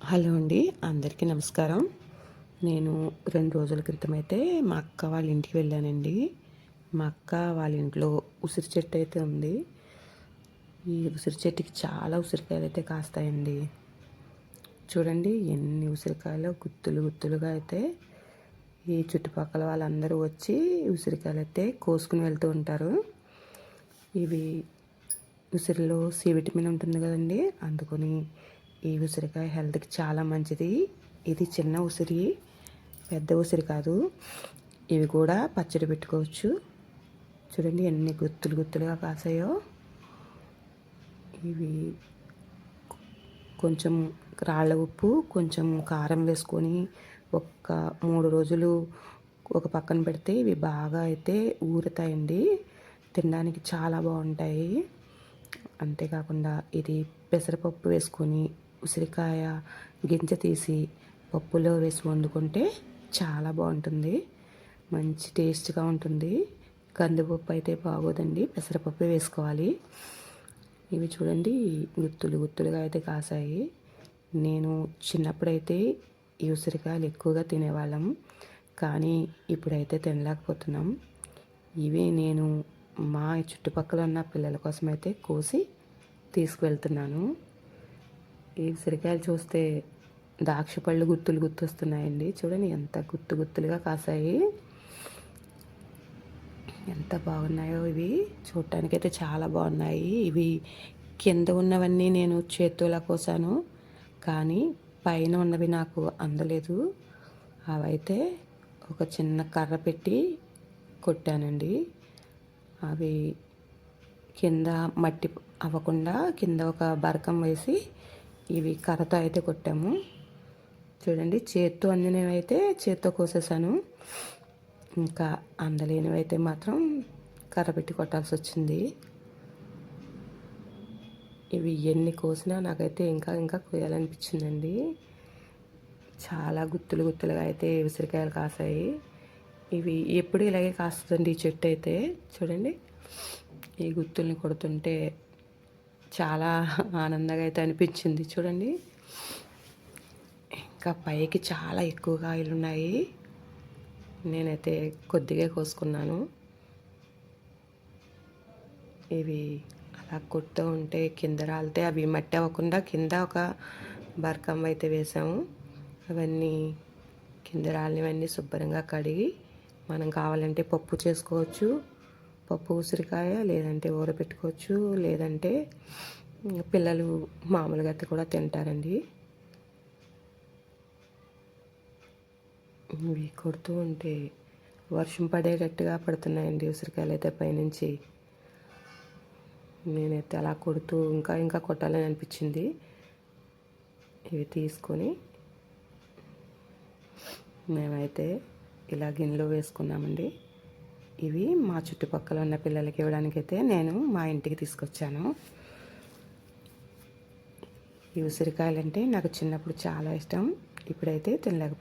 Hello అండి, అందరికీ నమస్కారం. నేను 2 రోజుల క్రితం అయితే మా అక్క వాళ్ళ ఇంటికి వెళ్ళానండి. మా అక్క వాళ్ళ ఇంట్లో ఉసిరి చెట్టు అయితే ఉంది. ఈ ఉసిరి చెట్టుకి చాలా ఉసిరికాయలు అయితే కాస్తాయండి. చూడండి ఎన్ని ఉసిరికాయలు గుత్తులు గుత్తులుగా అయితే ఈ చుట్టుపక్కల వాళ్ళందరూ వచ్చి ఉసిరికాయలు అయితే కోసుకుని వెళ్తూ ఉంటారు. ఇవి ఉసిరిలో సి విటమిన్ ఉంటుంది కదండి, అందుకని ఈ ఉసిరికాయ హెల్త్కి చాలా మంచిది. ఇది చిన్న ఉసిరి, పెద్ద ఉసిరి కాదు. ఇవి కూడా పచ్చడి పెట్టుకోవచ్చు. చూడండి ఎన్ని గుత్తులు గుత్తులుగా కాసాయో. ఇవి కొంచెం రాళ్ళ ఉప్పు, కొంచెం కారం వేసుకొని ఒక 3 రోజులు ఒక పక్కన పెడితే ఇవి బాగా అయితే ఊరుతాయండి. తినడానికి చాలా బాగుంటాయి. అంతేకాకుండా ఇది పెసరపప్పు వేసుకొని ఉసిరికాయ గింజ తీసి పప్పులో వేసి వండుకుంటే చాలా బాగుంటుంది. మంచి టేస్ట్గా ఉంటుంది. కందిపప్పు అయితే బాగోదండి, పెసరపప్పు వేసుకోవాలి. ఇవి చూడండి గుత్తులు గుత్తులుగా అయితే కాసాయి. నేను చిన్నప్పుడైతే ఈ ఉసిరికాయలు ఎక్కువగా తినేవాళ్ళం, కానీ ఇప్పుడైతే తినలేకపోతున్నాం. ఇవి నేను మా చుట్టుపక్కల ఉన్న పిల్లల కోసం అయితే కోసి తీసుకువెళ్తున్నాను. ఈ ఉసిరికాయలు చూస్తే ద్రాక్ష పళ్ళు గుత్తులు గుర్తొస్తున్నాయండి. చూడండి ఎంత గుత్తు గుత్తులుగా కాసాయి, ఎంత బాగున్నాయో. ఇవి చూడటానికైతే చాలా బాగున్నాయి. ఇవి కింద ఉన్నవన్నీ నేను చేతులా కోసాను, కానీ పైన ఉన్నవి నాకు అందలేదు. అవైతే ఒక చిన్న కర్ర పెట్టి కొట్టానండి. అవి కింద మట్టి అవ్వకుండా కింద ఒక బరకం వేసి ఇవి కర్రతో అయితే కొట్టాము. చూడండి చేత్తో అందినవి అయితే చేత్తో కోసేసాను, ఇంకా అందలేనివి అయితే మాత్రం కర్ర పెట్టి కొట్టాల్సి వచ్చింది. ఇవి ఎన్ని కోసినా నాకైతే ఇంకా ఇంకా కోయాలనిపించిందండి. చాలా గుత్తులు గుత్తులుగా అయితే ఉసిరికాయలు కాసాయి. ఇవి ఎప్పుడు ఇలాగే కాస్తుందండి ఈ చెట్టు అయితే. చూడండి ఈ గుత్తుల్ని కొడుతుంటే చాలా ఆనందంగా అయితే అనిపించింది. చూడండి ఇంకా పైకి చాలా ఎక్కువ కాయలు ఉన్నాయి. నేనైతే కొద్దిగా కోసుకున్నాను. ఇవి అలా కొడుతూ ఉంటే కింద రాలితే అవి మట్టి అవ్వకుండా కింద ఒక బరకం అయితే వేసాము. అవన్నీ కింద రాలినవన్నీ శుభ్రంగా కడిగి మనం కావాలంటే పప్పు చేసుకోవచ్చు. పప్పు ఉసిరికాయ లేదంటే ఊరపెట్టుకోవచ్చు, లేదంటే పిల్లలు మామూలుగా అయితే కూడా తింటారండి. ఇవి కొడుతూ ఉంటే వర్షం పడేటట్టుగా పడుతున్నాయండి ఉసిరికాయలు అయితే పైనుంచి. నేనైతే అలా కొడుతూ ఇంకా ఇంకా కొట్టాలని అనిపించింది. ఇవి తీసుకొని మేమైతే ఇలా గిన్నెలో వేసుకున్నామండి. ఇవి మా చుట్టుపక్కల ఉన్న పిల్లలకి ఇవ్వడానికైతే నేను మా ఇంటికి తీసుకొచ్చాను. ఈ ఉసిరికాయలు అంటే నాకు చిన్నప్పుడు చాలా ఇష్టం, ఇప్పుడైతే తినలేకపోతున్నాను.